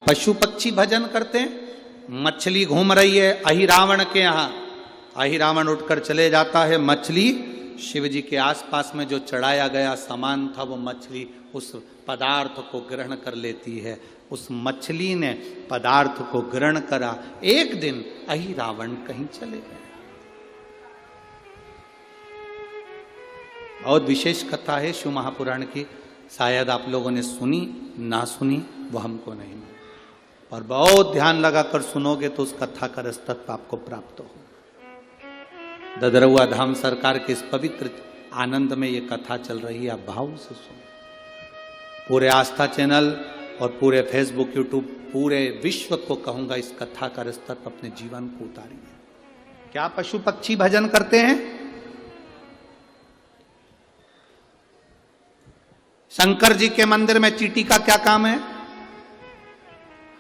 पशु पक्षी भजन करते हैं। मछली घूम रही है अहिरावण के यहाँ, अहिरावण उठकर चले जाता है, मछली शिव जी के आसपास में जो चढ़ाया गया सामान था वो मछली उस पदार्थ को ग्रहण कर लेती है। उस मछली ने पदार्थ को ग्रहण करा। एक दिन अहिरावण कहीं चले गए। बहुत विशेष कथा है शिव महापुराण की, शायद आप लोगों ने सुनी ना सुनी वो हमको नहीं मालूम, और बहुत ध्यान लगाकर सुनोगे तो उस कथा का रसतत्व आपको प्राप्त हो। ददरउआ धाम सरकार के इस पवित्र आनंद में ये कथा चल रही है, आप भाव से सुनो। पूरे आस्था चैनल और पूरे फेसबुक यूट्यूब पूरे विश्व को कहूंगा इस कथा का रसतत्व अपने जीवन को उतारिए। क्या पशु पक्षी भजन करते हैं? शंकर जी के मंदिर में चींटी का क्या काम है?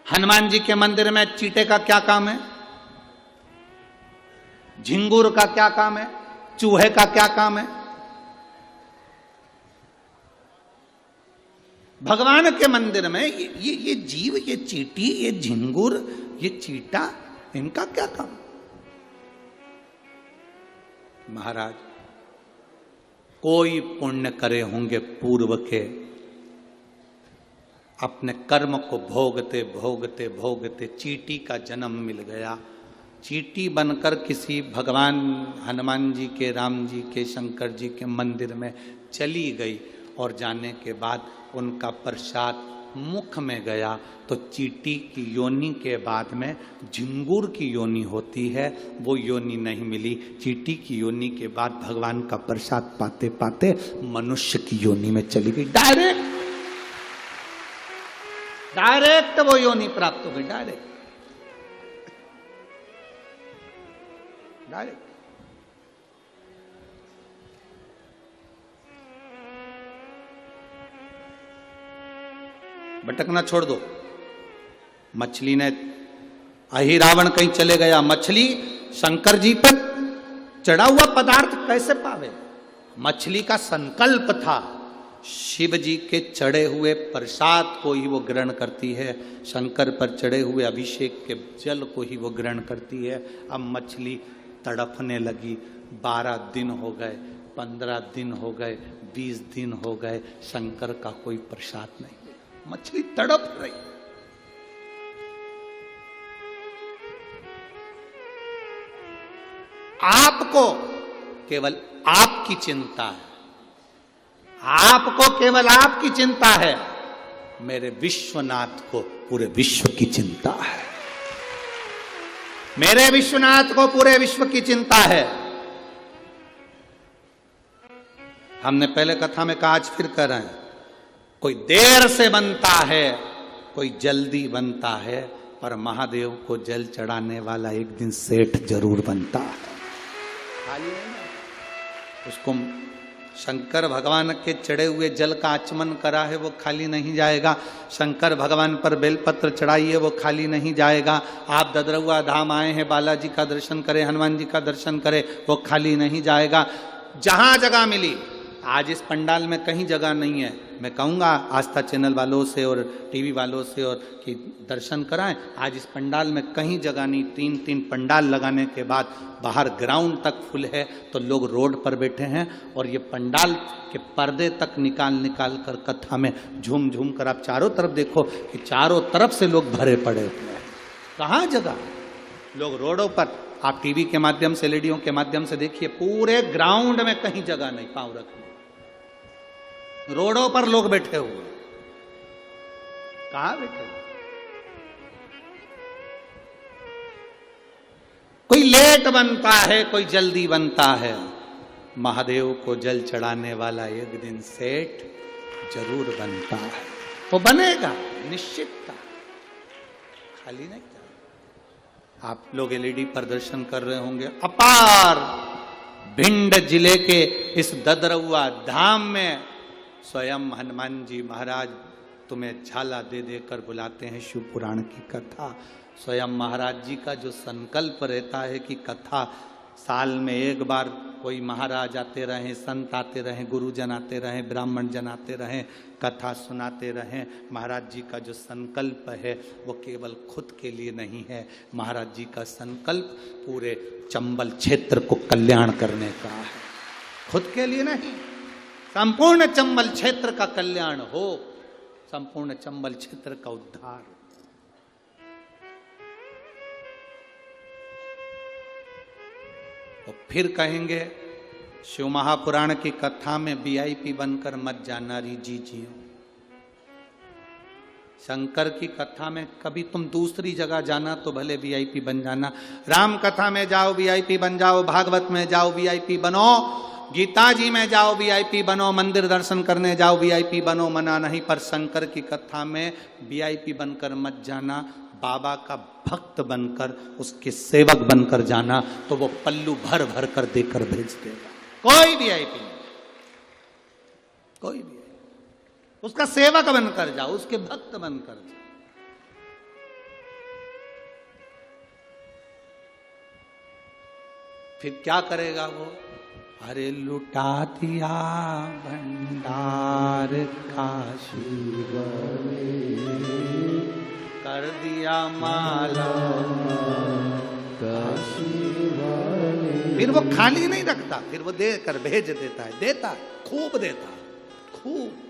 हनुमान जी के मंदिर में चींटे का क्या काम है? झिंगुर का क्या काम है? चूहे का क्या काम है? भगवान के मंदिर में ये जीव, ये चींटी, ये झिंगुर, ये चीटा, इनका क्या काम? महाराज कोई पुण्य करे होंगे पूर्व के, अपने कर्म को भोगते भोगते भोगते चींटी का जन्म मिल गया। चींटी बनकर किसी भगवान हनुमान जी के, राम जी के, शंकर जी के मंदिर में चली गई, और जाने के बाद उनका प्रसाद मुख में गया तो चींटी की योनि के बाद में झिंगुर की योनि होती है, वो योनि नहीं मिली। चींटी की योनि के बाद भगवान का प्रसाद पाते पाते मनुष्य की योनि में चली गई। डायरेक्ट वो योनि प्राप्त हो गई, डायरेक्ट। भटकना छोड़ दो। मछली ने, अहिरावण कहीं चले गया, मछली शंकर जी पर चढ़ा हुआ पदार्थ कैसे पावे? मछली का संकल्प था शिव जी के चढ़े हुए प्रसाद को ही वो ग्रहण करती है, शंकर पर चढ़े हुए अभिषेक के जल को ही वो ग्रहण करती है। अब मछली तड़पने लगी। 12 दिन हो गए, 15 दिन हो गए, 20 दिन हो गए, शंकर का कोई प्रसाद नहीं। मछली तड़प रही। आपको केवल आपकी चिंता है, आपको केवल आपकी चिंता है, मेरे विश्वनाथ को पूरे विश्व की चिंता है। मेरे विश्वनाथ को पूरे विश्व की चिंता है। हमने पहले कथा में कहा, आज फिर कह रहे हैं, कोई देर से बनता है, कोई जल्दी बनता है, पर महादेव को जल चढ़ाने वाला एक दिन सेठ जरूर बनता है। खाली उसको शंकर भगवान के चढ़े हुए जल का आचमन करा है, वो खाली नहीं जाएगा। शंकर भगवान पर बेलपत्र चढ़ाइए, वो खाली नहीं जाएगा। आप ददरउआ धाम आए हैं, बालाजी का दर्शन करें, हनुमान जी का दर्शन करें, वो खाली नहीं जाएगा। जहां जगह मिली, आज इस पंडाल में कहीं जगह नहीं है, मैं कहूँगा आस्था चैनल वालों से और टीवी वालों से और कि दर्शन कराएं। आज इस पंडाल में कहीं जगह नहीं। 3-3 पंडाल लगाने के बाद बाहर ग्राउंड तक फुल है, तो लोग रोड पर बैठे हैं, और ये पंडाल के पर्दे तक निकाल कर कथा में झूम झूम कर आप चारों तरफ देखो कि चारों तरफ से लोग भरे पड़े हुए हैं। कहाँ जगह? लोग रोडों पर, आप टीवी के माध्यम से, एलईडीओं के माध्यम से देखिए, पूरे ग्राउंड में कहीं जगह नहीं पांव रखने। रोडों पर लोग बैठे हुए। कहां बैठे हुए? कोई लेट बनता है, कोई जल्दी बनता है। महादेव को जल चढ़ाने वाला एक दिन सेठ जरूर बनता है। वो बनेगा, निश्चित था, खाली नहीं था। आप लोग एलईडी पर दर्शन कर रहे होंगे। अपार भिंड जिले के इस ददरउआ धाम में स्वयं हनुमान जी महाराज तुम्हें झाला दे देकर बुलाते हैं शिव पुराण की कथा। स्वयं महाराज जी का जो संकल्प रहता है कि कथा साल में एक बार कोई महाराज आते रहें, संत आते रहें, गुरुजन आते रहें, ब्राह्मण जन आते रहें, कथा सुनाते रहें। महाराज जी का जो संकल्प है वो केवल खुद के लिए नहीं है, महाराज जी का संकल्प पूरे चंबल क्षेत्र को कल्याण करने का है, खुद के लिए नहीं। संपूर्ण चंबल क्षेत्र का कल्याण हो, संपूर्ण चंबल क्षेत्र का उद्धार हो। तो फिर कहेंगे शिव महापुराण की कथा में वीआईपी बनकर मत जाना री जी जियो। शंकर की कथा में कभी तुम दूसरी जगह जाना तो भले वीआईपी बन जाना, राम कथा में जाओ वीआईपी बन जाओ, भागवत में जाओ वीआईपी बनो, गीता जी में जाओ वीआईपी बनो, मंदिर दर्शन करने जाओ वीआईपी बनो, मना नहीं। पर शंकर की कथा में वीआईपी बनकर मत जाना, बाबा का भक्त बनकर, उसके सेवक बनकर जाना, तो वो पल्लू भर भर कर देकर भेज देगा। कोई वीआईपी नहीं, कोई भी, उसका सेवक बनकर जाओ, उसके भक्त बनकर जाओ। फिर क्या करेगा वो? अरे लुटा दिया भंडार काशी कर दिया माला काशी। फिर वो खाली नहीं रखता, फिर वो देकर भेज देता है, देता खूब देता, खूब।